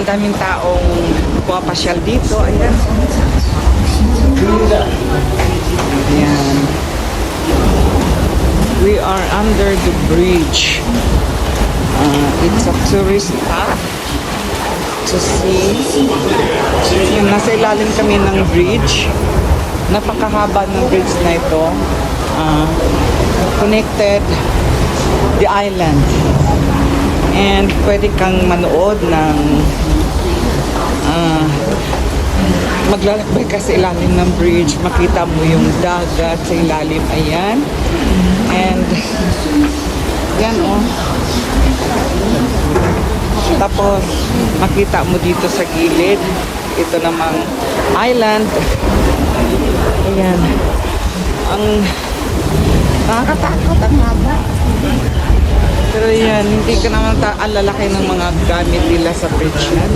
daming taong pumapasyal dito. Ayan. Ayan. We are under the bridge. It's a tourist spot to see. Yung nasa ilalim kami ng bridge. Napakahaba ng bridge na ito. Connected the island. And pwede kang manood ng maglalakbay ka sa ilalim ng bridge. Makita mo yung dagat sa ilalim. Ayan. And yan oh. Tapos makita mo dito sa gilid. Ito namang island. Ayan. Ang nakakatakot ang haba. Pero yan, hindi ka naman alalaki ng mga gamit nila sa bridge yan.